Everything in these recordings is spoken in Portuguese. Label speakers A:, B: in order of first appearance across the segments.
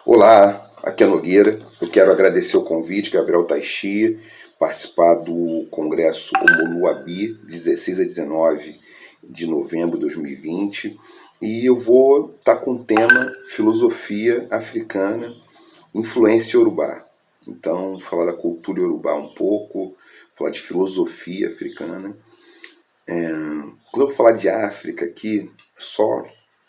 A: Olá, aqui é Nogueira. Eu quero agradecer o convite, Gabriel Taishi, participar do Congresso Omoluabi, 16 a 19 de novembro de 2020. E eu vou estar com o tema Filosofia Africana, Influência Iorubá. Então, falar da cultura iorubá um pouco, falar de filosofia africana. Quando eu vou falar de África aqui, só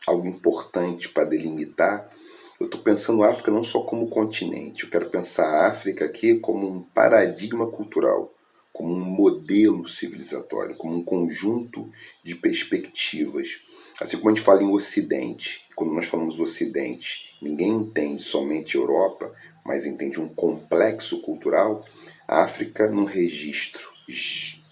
A: algo importante para delimitar. Eu estou pensando a África não só como continente, eu quero pensar a África aqui como um paradigma cultural, como um modelo civilizatório, como um conjunto de perspectivas. Assim como a gente fala em Ocidente, quando nós falamos Ocidente, ninguém entende somente Europa, mas entende um complexo cultural. A África, num registro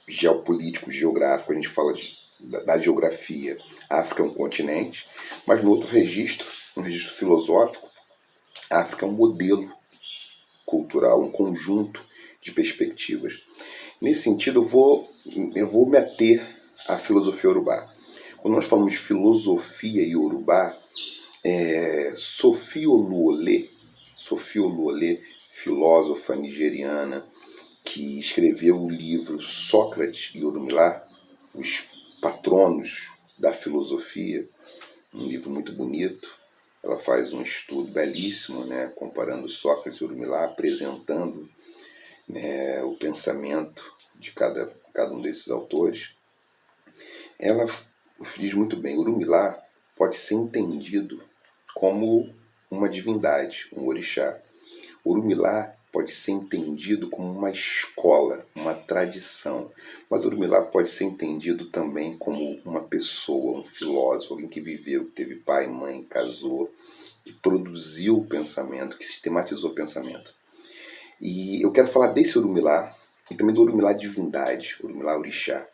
A: geopolítico, geográfico, a gente fala da geografia. A África é um continente, mas no outro registro, um registro filosófico, a África é um modelo cultural, um conjunto de perspectivas. Nesse sentido, eu vou me ater à filosofia iorubá. Quando nós falamos de filosofia iorubá, Sophie Oluole, filósofa nigeriana, que escreveu o livro Sócrates e Orunmila, os patronos da filosofia, um livro muito bonito. Ela faz um estudo belíssimo, né, comparando Sócrates e Orunmila, apresentando, né, o pensamento de cada um desses autores. Ela diz muito bem, Orunmila pode ser entendido como uma divindade, um orixá. Orunmila pode ser entendido como uma escola, uma tradição, mas Orunmila pode ser entendido também como uma pessoa, um filósofo, alguém que viveu, que teve pai, mãe, casou, que produziu o pensamento, que sistematizou o pensamento. E eu quero falar desse Orunmila e também do Orunmila divindade, Orunmila orixá.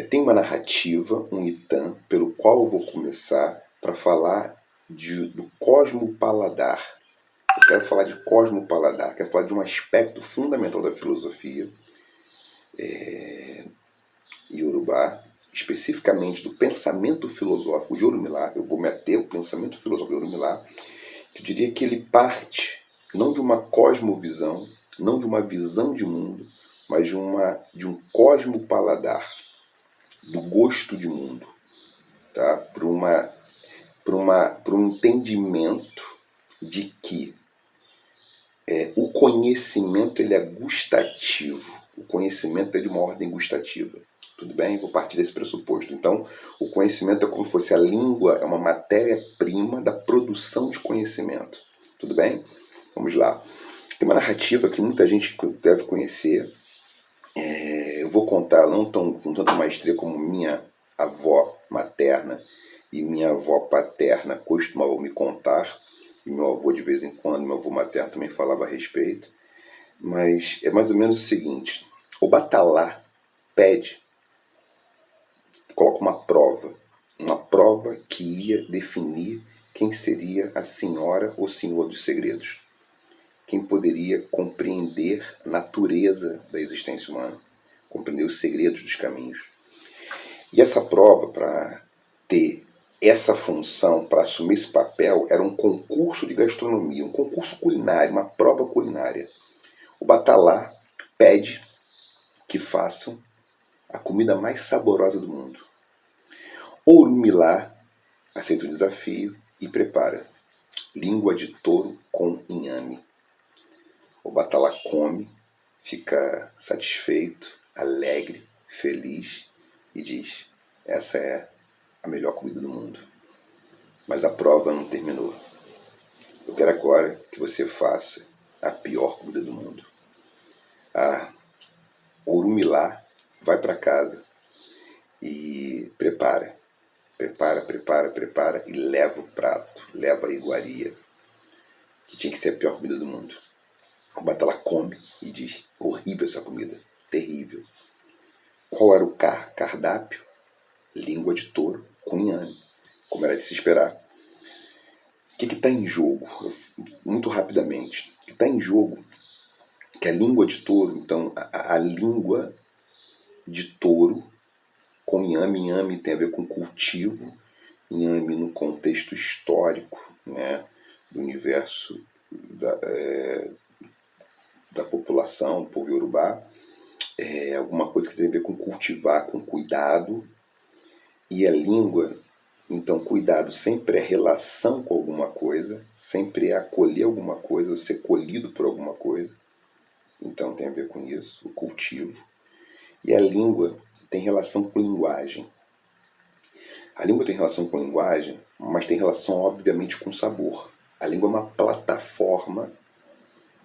A: Tem uma narrativa, um Itan, pelo qual eu vou começar para falar do cosmopaladar. Eu quero falar de cosmopaladar, quero falar de um aspecto fundamental da filosofia iorubá, especificamente do pensamento filosófico de Orunmila. Eu vou meter o pensamento filosófico de Orunmila, que eu diria que ele parte não de uma cosmovisão, não de uma visão de mundo, mas de um cosmopaladar, do gosto de mundo, tá? Para um entendimento de que o conhecimento ele é gustativo, o conhecimento é de uma ordem gustativa. Tudo bem? Vou partir desse pressuposto. Então, o conhecimento é como se fosse a língua, é uma matéria-prima da produção de conhecimento. Tudo bem? Vamos lá. Tem uma narrativa que muita gente deve conhecer. Eu vou contar não com tanta maestria como minha avó materna e minha avó paterna costumavam me contar, e meu avô de vez em quando, meu avô materno também falava a respeito, mas é mais ou menos o seguinte: o Batalá pede, coloca uma prova que ia definir quem seria a senhora ou senhor dos segredos, quem poderia compreender a natureza da existência humana, compreender os segredos dos caminhos. E essa prova, para ter essa função, para assumir esse papel, era um concurso de gastronomia, um concurso culinário, uma prova culinária. O Batalá pede que façam a comida mais saborosa do mundo. Orunmila aceita o desafio e prepara língua de touro com inhame. O Batalá come, fica satisfeito, alegre, feliz e diz: essa é a melhor comida do mundo. Mas a prova não terminou. Eu quero agora que você faça a pior comida do mundo. A Orunmila vai para casa e prepara e leva o prato, leva a iguaria, que tinha que ser a pior comida do mundo. O Batalá come e diz: horrível essa comida, terrível. Qual era o cardápio? Língua de touro com inhame, como era de se esperar. O que está em jogo? Muito rapidamente. O que está em jogo que a língua de touro, então a língua de touro com inhame. Inhame tem a ver com cultivo, inhame no contexto histórico, né? do universo da população, do povo Yorubá, alguma coisa que tem a ver com cultivar, com cuidado. E a língua, então, cuidado sempre é relação com alguma coisa, sempre é acolher alguma coisa, ou ser colhido por alguma coisa. Então tem a ver com isso, o cultivo. E a língua tem relação com linguagem. A língua tem relação com linguagem, mas tem relação, obviamente, com sabor. A língua é uma plataforma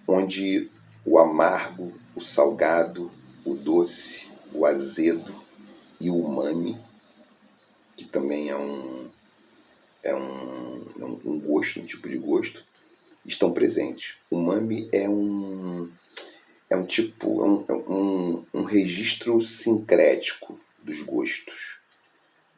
A: onde o amargo, o salgado, o doce, o azedo e o umami, que também é um gosto, um tipo de gosto, estão presentes. O umami é um registro sincrético dos gostos.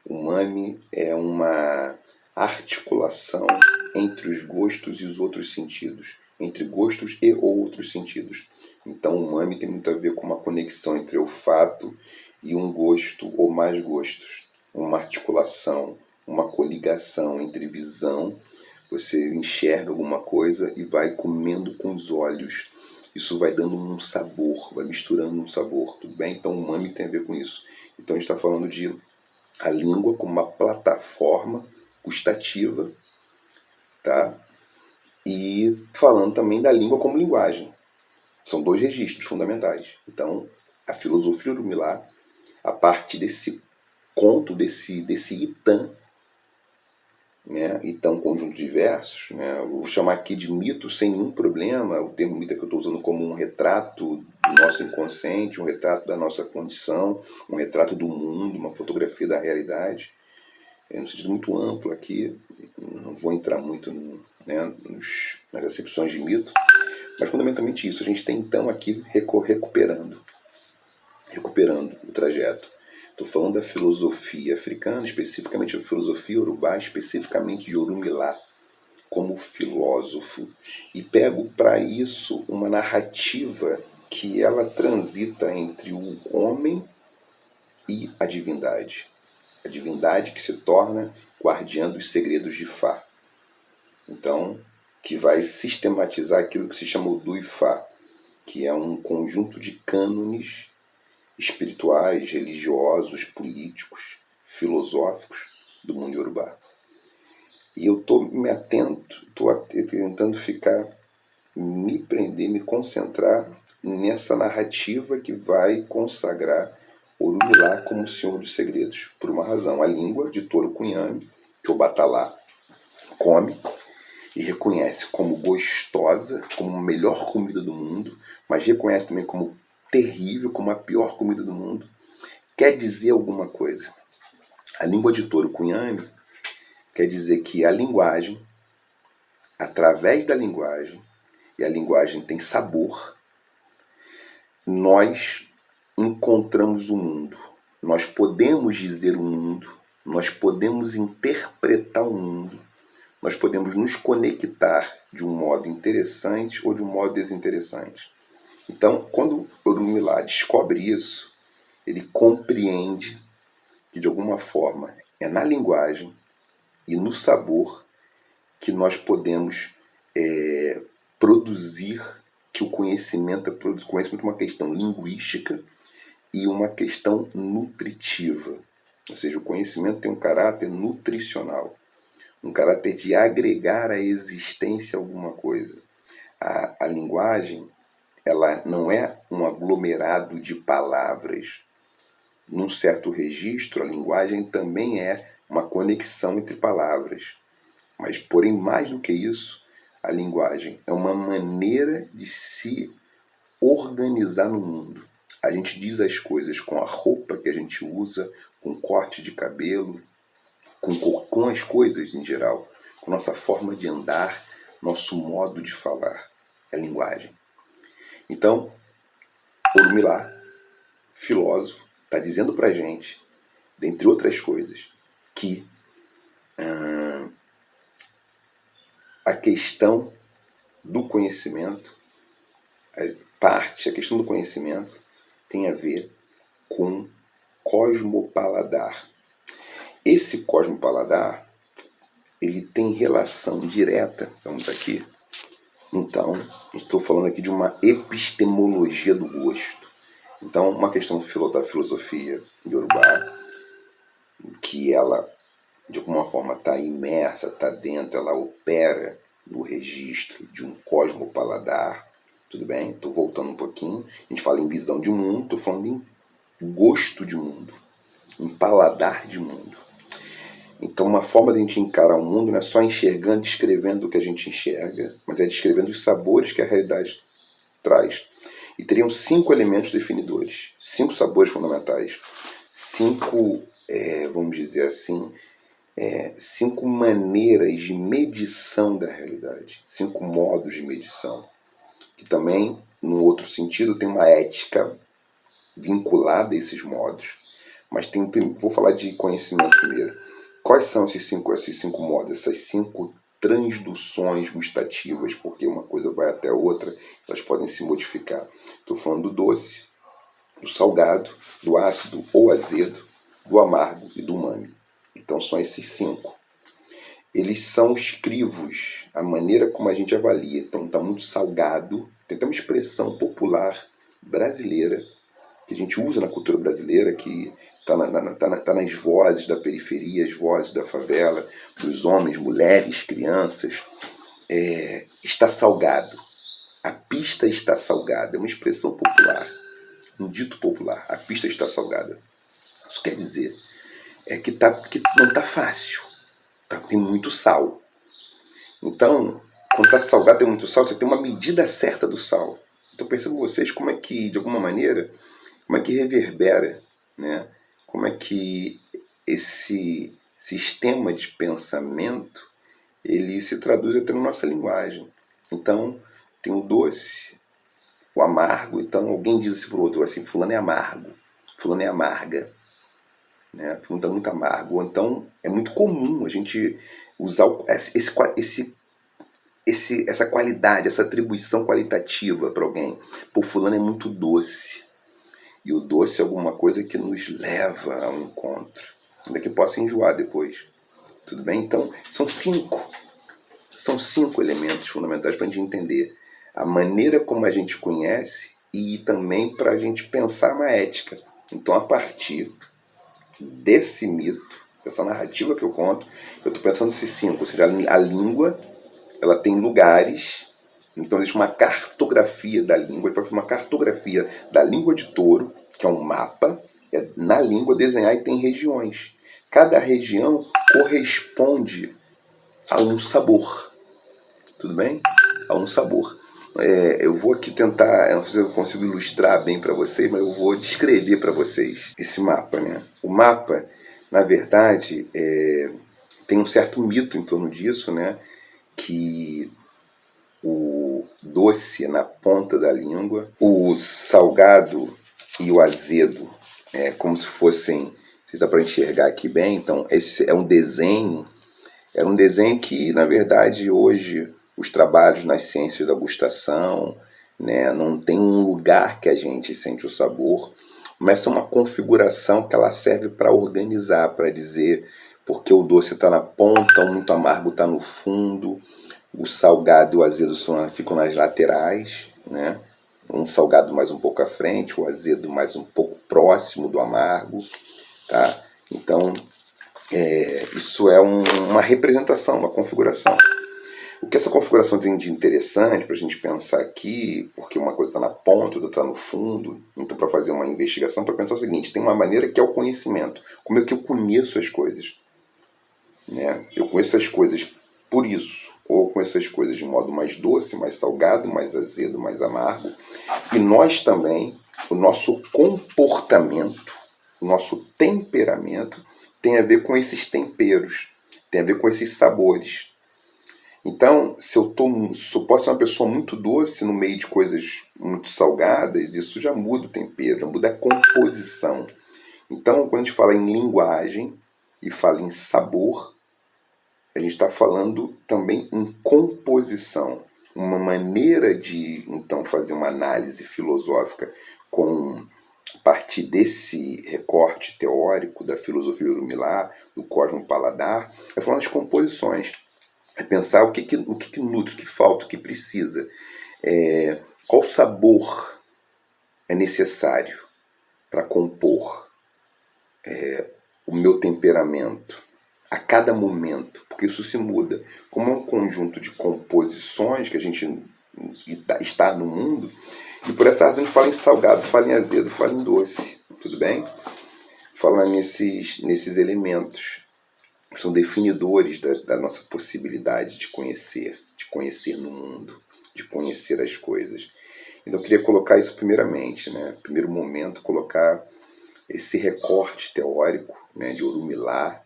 A: O umami é uma articulação entre os gostos e os outros sentidos, entre gostos e outros sentidos. Então o umami tem muito a ver com uma conexão entre olfato e um gosto ou mais gostos, uma articulação, uma coligação entre visão, você enxerga alguma coisa e vai comendo com os olhos. Isso vai dando um sabor, vai misturando um sabor, tudo bem? Então o umami tem a ver com isso. Então a gente está falando de a língua como uma plataforma gustativa, tá? E falando também da língua como linguagem. São dois registros fundamentais. Então, a filosofia Urumilá, a partir desse conto, desse Itã, né? Itã, conjunto de versos, né? Eu vou chamar aqui de mito sem nenhum problema. O termo mito é que eu estou usando como um retrato do nosso inconsciente, um retrato da nossa condição, um retrato do mundo, uma fotografia da realidade. É um sentido muito amplo aqui, não vou entrar muito nas acepções de mito, mas fundamentalmente isso. A gente tem então aqui recuperando o trajeto. Estou falando da filosofia africana, especificamente da filosofia urubá, especificamente de Orumilá, como filósofo, e pego para isso uma narrativa que ela transita entre o homem e a divindade. A divindade que se torna guardiã dos segredos de Fá. Então, que vai sistematizar aquilo que se chama o Duifá, que é um conjunto de cânones espirituais, religiosos, políticos, filosóficos do mundo iorubá. E eu estou tentando me prender, me concentrar nessa narrativa que vai consagrar Orumilá como o Senhor dos Segredos, por uma razão. A língua de Touro Cunhame, que o Batalá come e reconhece como gostosa, como a melhor comida do mundo, mas reconhece também como terrível, como a pior comida do mundo, quer dizer alguma coisa. A língua de Touro Cunhame quer dizer que a linguagem, através da linguagem, e a linguagem tem sabor, nós encontramos o mundo. Nós podemos dizer o mundo, nós podemos interpretar o mundo, nós podemos nos conectar de um modo interessante ou de um modo desinteressante. Então, quando Orumilá descobre isso, ele compreende que, de alguma forma, é na linguagem e no sabor que nós podemos produzir, que o conhecimento é uma questão linguística e uma questão nutritiva. Ou seja, o conhecimento tem um caráter nutricional, um caráter de agregar à existência alguma coisa. A linguagem, ela não é um aglomerado de palavras. Num certo registro, a linguagem também é uma conexão entre palavras. Mas, porém, mais do que isso, a linguagem é uma maneira de se organizar no mundo. A gente diz as coisas com a roupa que a gente usa, com o corte de cabelo, com as coisas em geral, com nossa forma de andar, nosso modo de falar. É linguagem. Então, Orumilá, filósofo, está dizendo para a gente, dentre outras coisas, que a questão do conhecimento, a questão do conhecimento tem a ver com cosmopaladar. Esse cosmopaladar, ele tem relação direta, vamos aqui. Então, estou falando aqui de uma epistemologia do gosto. Então, uma questão da filosofia iorubá, que ela, de alguma forma, está imersa, está dentro, ela opera no registro de um cosmopaladar, tudo bem? Estou voltando um pouquinho. A gente fala em visão de mundo, estou falando em gosto de mundo, em paladar de mundo. Então, uma forma de a gente encarar o mundo não é só enxergando, descrevendo o que a gente enxerga, mas é descrevendo os sabores que a realidade traz. E teriam 5 elementos definidores, 5 sabores fundamentais, 5, vamos dizer assim, 5 maneiras de medição da realidade, 5 modos de medição, que também, num outro sentido, tem uma ética vinculada a esses modos, mas vou falar de conhecimento primeiro. Quais são esses cinco modos, essas 5 transduções gustativas, porque uma coisa vai até a outra, elas podem se modificar. Estou falando do doce, do salgado, do ácido ou azedo, do amargo e do umami. Então são esses 5. Eles são os crivos, a maneira como a gente avalia. Então está muito salgado, tem até uma expressão popular brasileira, que a gente usa na cultura brasileira, que está nas vozes da periferia, as vozes da favela, dos homens, mulheres, crianças. Está salgado. A pista está salgada. É uma expressão popular, um dito popular. A pista está salgada. Isso quer dizer que não está fácil. Tem muito sal. Então, quando está salgado, tem muito sal, você tem uma medida certa do sal. Então, percebam vocês como é que, de alguma maneira, como é que reverbera, né? Como é que esse sistema de pensamento ele se traduz até na nossa linguagem. Então, tem o doce, o amargo. Então, alguém diz assim para o outro, assim, fulano é amargo, fulano é amarga, né? Fulano está muito amargo. Ou então, é muito comum a gente usar essa qualidade, essa atribuição qualitativa para alguém. Pô, fulano é muito doce. E o doce é alguma coisa que nos leva ao encontro, ainda que possa enjoar depois. Tudo bem? Então, são 5. São 5 elementos fundamentais para a gente entender a maneira como a gente conhece e também para a gente pensar na ética. Então, a partir desse mito, dessa narrativa que eu conto, eu estou pensando esses 5. Ou seja, a língua, ela tem lugares. Então existe uma cartografia da língua, para fazer uma cartografia da língua de touro, que é um mapa, na língua desenhar e tem regiões. Cada região corresponde a um sabor. Tudo bem? A um sabor. Eu vou aqui tentar, eu não sei se eu consigo ilustrar bem para vocês, mas eu vou descrever para vocês esse mapa, né? O mapa, na verdade, tem um certo mito em torno disso, né? Que o doce na ponta da língua, o salgado e o azedo como se fossem, não sei se dá para enxergar aqui bem, então esse é um desenho, era um desenho que na verdade hoje os trabalhos nas ciências da gustação, né, não tem um lugar que a gente sente o sabor, mas é uma configuração que ela serve para organizar, para dizer porque o doce está na ponta, o muito amargo está no fundo, o salgado e o azedo ficam nas laterais, né? Um salgado mais um pouco à frente, o azedo mais um pouco próximo do amargo, tá? Então, isso é uma representação, uma configuração. O que essa configuração tem de interessante para a gente pensar aqui, porque uma coisa está na ponta, outra está no fundo, então para fazer uma investigação, para pensar o seguinte, tem uma maneira que é o conhecimento. Como é que eu conheço as coisas? Né? Eu conheço as coisas por isso, ou com essas coisas de modo mais doce, mais salgado, mais azedo, mais amargo. E nós também, o nosso comportamento, o nosso temperamento tem a ver com esses temperos, tem a ver com esses sabores. Então, se eu posso ser uma pessoa muito doce no meio de coisas muito salgadas, isso já muda o tempero, já muda a composição. Então, quando a gente fala em linguagem e fala em sabor, a gente está falando também em composição, uma maneira de, então, fazer uma análise filosófica com a partir desse recorte teórico da filosofia Urumilá, do Cosmo Paladar, é falar nas composições. É pensar o que nutre, o que falta, o que precisa. Qual sabor é necessário para compor o meu temperamento a cada momento, porque isso se muda. Como é um conjunto de composições que a gente está no mundo, e por essa razão a gente fala em salgado, fala em azedo, fala em doce, tudo bem? Fala nesses elementos que são definidores da nossa possibilidade de conhecer no mundo, de conhecer as coisas. Então eu queria colocar isso primeiramente, né? Primeiro momento, colocar esse recorte teórico, né, de Urumilá.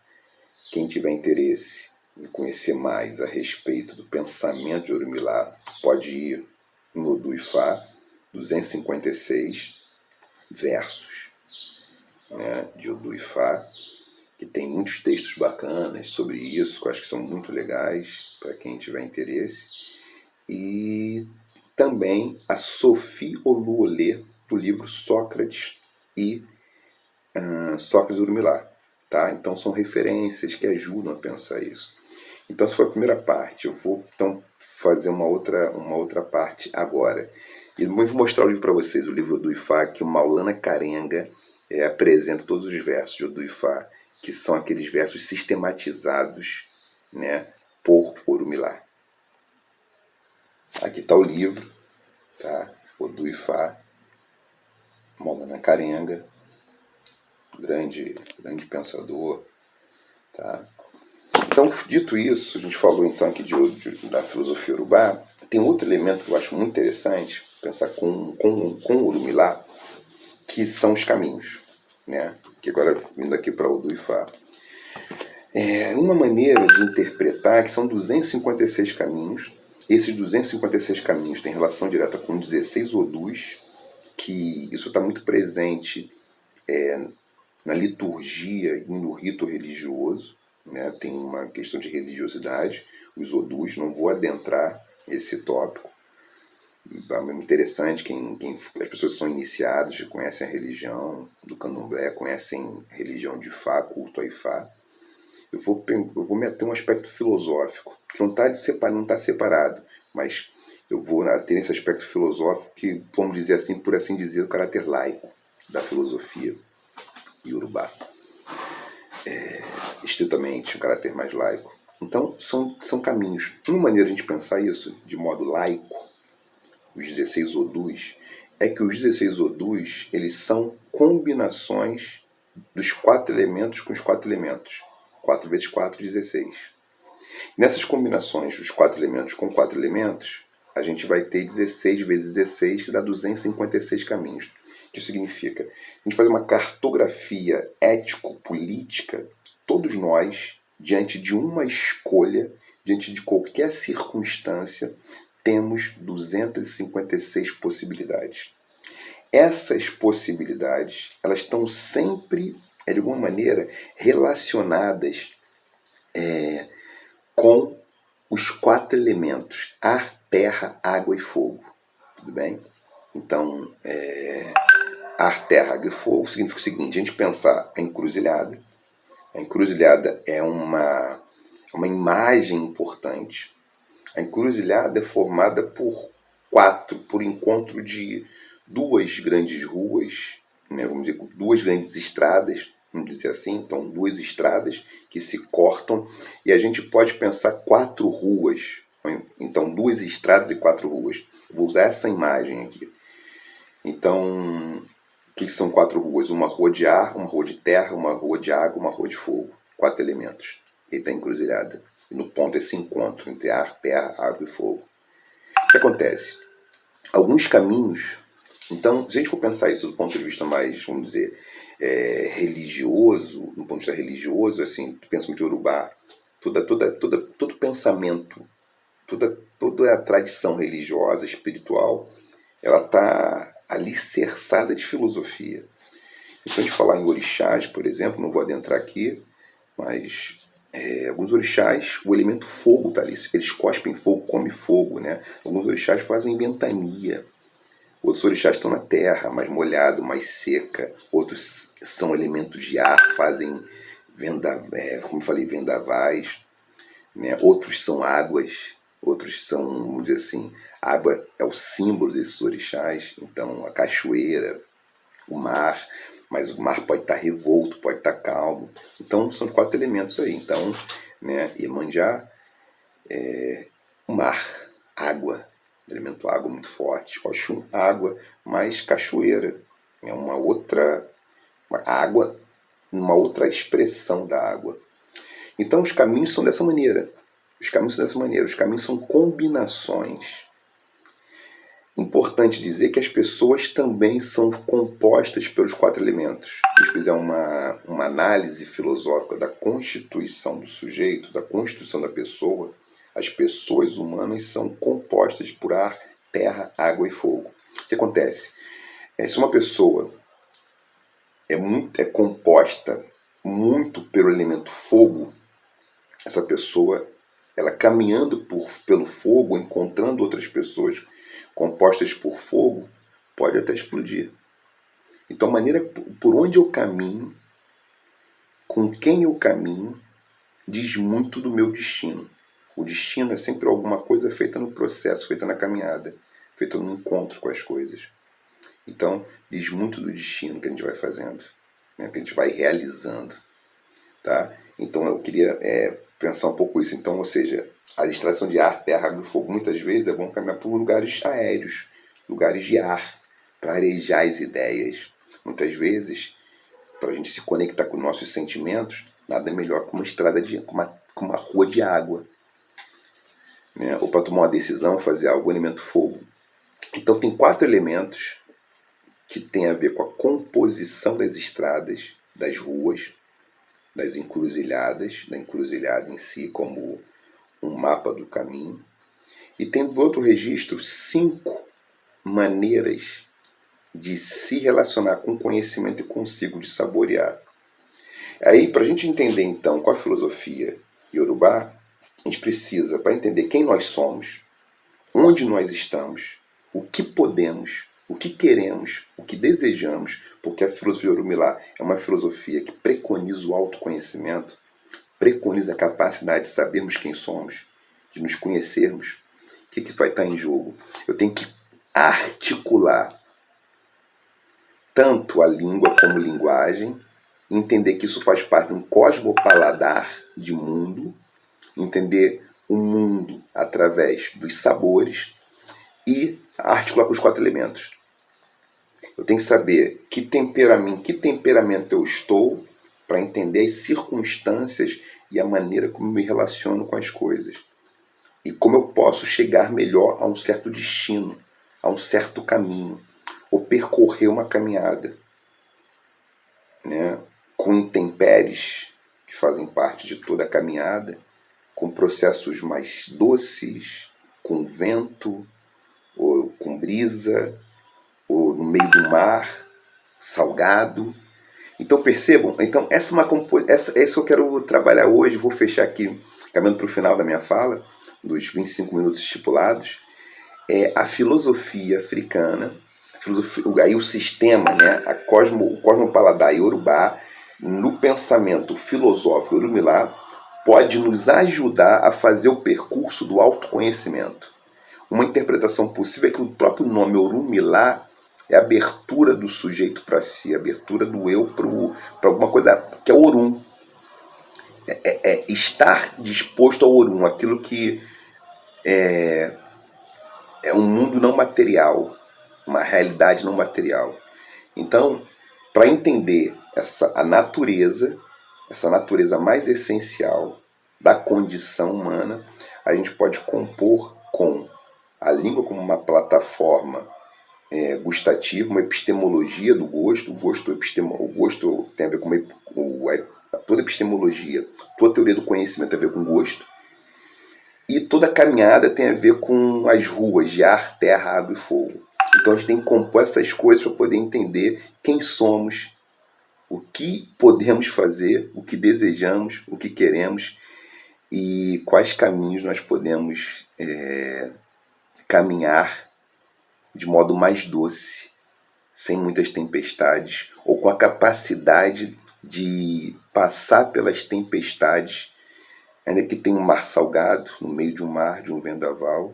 A: Quem tiver interesse em conhecer mais a respeito do pensamento de Urumilá, pode ir em Odu Ifá, 256 versos, né, de Odu Ifá, que tem muitos textos bacanas sobre isso, que eu acho que são muito legais para quem tiver interesse. E também a Sophie Oluolê, do livro Sócrates e Sócrates Urumilá. Tá? Então são referências que ajudam a pensar isso. Então essa foi a primeira parte. Eu vou então fazer uma outra parte agora. E vou mostrar o livro para vocês, o livro do Ifá, que o Maulana Karenga apresenta todos os versos de Odu Ifá, que são aqueles versos sistematizados, né, por Urumilá. Aqui está o livro, tá? Odu Ifá, Maulana Karenga, grande pensador, tá? Então, dito isso, a gente falou então aqui da filosofia Urubá. Tem outro elemento que eu acho muito interessante pensar com Urumilá, que são os caminhos, né? Que agora, vindo aqui para Odu Ifá, uma maneira de interpretar que são 256 caminhos. Esses 256 caminhos têm relação direta com 16 Odus, que isso está muito presente na liturgia e no rito religioso, né? Tem uma questão de religiosidade, os Odus, não vou adentrar esse tópico. É muito interessante, as pessoas que são iniciadas, conhecem a religião do Candomblé, conhecem a religião de Ifá, culto a Ifá. Eu vou meter um aspecto filosófico, que não está separado, mas eu vou ter esse aspecto filosófico que, vamos dizer assim, por assim dizer, o caráter laico da filosofia Yorubá. Estritamente, o caráter mais laico. Então, são caminhos. Uma maneira de a gente pensar isso, de modo laico, os 16 Odus, é que os 16 Odus, eles são combinações dos 4 elementos com os 4 elementos. 4 vezes 4, 16. Nessas combinações dos 4 elementos com 4 elementos, a gente vai ter 16 vezes 16, que dá 256 caminhos. O que isso significa? A gente faz uma cartografia ético-política, todos nós, diante de uma escolha, diante de qualquer circunstância, temos 256 possibilidades. Essas possibilidades, elas estão sempre, de alguma maneira, relacionadas com os 4 elementos: ar, terra, água e fogo. Tudo bem? Então, ar, terra, água e fogo significa o seguinte: a gente pensar a encruzilhada. A encruzilhada é uma imagem importante. A encruzilhada é formada por encontro de 2 grandes ruas, né, vamos dizer, 2 grandes estradas, vamos dizer assim. Então, 2 estradas que se cortam, e a gente pode pensar 4 ruas. Então, 2 estradas e 4 ruas. Eu vou usar essa imagem aqui. Então, o que são 4 ruas? Uma rua de ar, uma rua de terra, uma rua de água, uma rua de fogo. 4 elementos. E está encruzilhada. E no ponto esse encontro entre ar, terra, água e fogo. O que acontece? Alguns caminhos. Então, se a gente for pensar isso do ponto de vista mais, vamos dizer, religioso, do ponto de vista religioso, assim, pensamento Yorubá, todo pensamento, toda a tradição religiosa, espiritual, ela está alicerçada de filosofia. Então, a gente falar em orixás, por exemplo, não vou adentrar aqui, mas alguns orixás, o elemento fogo está ali. Eles cospem fogo, comem fogo, né? Alguns orixás fazem ventania. Outros orixás estão na terra, mais molhado, mais seca. Outros são elementos de ar, fazem como eu falei, vendavais, né? Outros são águas, outros são, vamos dizer assim, água é o símbolo desses orixás. Então a cachoeira, o mar, mas o mar pode estar revolto, pode estar calmo. Então são 4 elementos aí. Então, né, Iemanjá, o mar, água, elemento água muito forte. Oxum, água, mas cachoeira é uma água, uma outra expressão da água. Então os caminhos são dessa maneira. Os caminhos são combinações. Importante dizer que as pessoas também são compostas pelos 4 elementos. Se a gente fizer uma análise filosófica da constituição do sujeito, da constituição da pessoa, as pessoas humanas são compostas por ar, terra, água e fogo. O que acontece? Se uma pessoa é composta muito pelo elemento fogo, essa pessoa, ela caminhando pelo fogo, encontrando outras pessoas compostas por fogo, pode até explodir. Então a maneira por onde eu caminho, com quem eu caminho, diz muito do meu destino. O destino é sempre alguma coisa feita no processo, feita na caminhada, feita no encontro com as coisas. Então diz muito do destino que a gente vai fazendo, né, que a gente vai realizando. Tá? Então eu queria pensar um pouco isso. Então, ou seja, a extração de ar, terra, água e fogo, muitas vezes é bom caminhar por lugares aéreos, lugares de ar, para arejar as ideias. Muitas vezes, para a gente se conectar com nossos sentimentos, nada melhor que uma estrada com uma rua de água, né? Ou para tomar uma decisão, fazer algo, elemento fogo. Então tem 4 elementos que tem a ver com a composição das estradas, das ruas, das encruzilhadas, da encruzilhada em si, como um mapa do caminho. E tem do outro registro 5 maneiras de se relacionar com o conhecimento e consigo, de saborear. Aí, para a gente entender então com a filosofia Yorubá, a gente precisa, para entender quem nós somos, onde nós estamos, o que podemos, o que queremos, o que desejamos, porque a filosofia Orumilá é uma filosofia que preconiza o autoconhecimento, preconiza a capacidade de sabermos quem somos, de nos conhecermos. O que vai estar em jogo? Eu tenho que articular tanto a língua como linguagem, entender que isso faz parte de um cosmopaladar de mundo, entender o mundo através dos sabores e articular com os 4 elementos. Eu tenho que saber que temperamento eu estou, para entender as circunstâncias e a maneira como me relaciono com as coisas. E como eu posso chegar melhor a um certo destino, a um certo caminho, ou percorrer uma caminhada, né? Com intempéries que fazem parte de toda a caminhada, com processos mais doces, com vento, ou com brisa, ou no meio do mar, salgado. Então percebam, então essa eu quero trabalhar hoje. Vou fechar aqui, caminhando para o final da minha fala, dos 25 minutos estipulados, a filosofia africana, aí o sistema, né, o cosmopaladar Yorubá, no pensamento filosófico Orumilá, pode nos ajudar a fazer o percurso do autoconhecimento. Uma interpretação possível é que o próprio nome Orumilá é a abertura do sujeito para si, a abertura do eu para alguma coisa que é Orum. Estar disposto ao Orum, aquilo que é um mundo não material, uma realidade não material. Então, para entender essa natureza mais essencial da condição humana, a gente pode compor com a língua como uma plataforma gustativa, uma epistemologia do gosto. O gosto tem a ver com toda epistemologia, toda teoria do conhecimento tem a ver com gosto. E toda caminhada tem a ver com as ruas de ar, terra, água e fogo. Então a gente tem que compor essas coisas para poder entender quem somos, o que podemos fazer, o que desejamos, o que queremos e quais caminhos nós podemos caminhar de modo mais doce, sem muitas tempestades, ou com a capacidade de passar pelas tempestades, ainda que tenha um mar salgado, no meio de um mar, de um vendaval,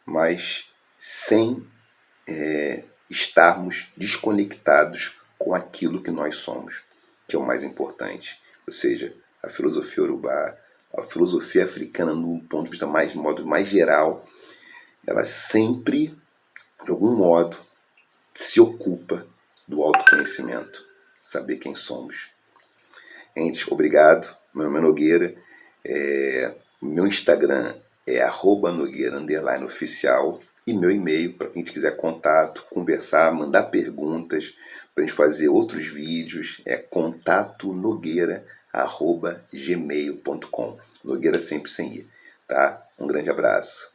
A: mas sem estarmos desconectados com aquilo que nós somos, que é o mais importante. Ou seja, a filosofia urubá, a filosofia africana, no ponto de vista mais, de modo mais geral, ela sempre, de algum modo, se ocupa do autoconhecimento, saber quem somos. Gente, obrigado. Meu nome é Nogueira. Meu Instagram é @Nogueira_oficial. E meu e-mail, para quem quiser contato, conversar, mandar perguntas, para a gente fazer outros vídeos, é contatonogueira@gmail.com. Nogueira sempre sem i, tá? Um grande abraço.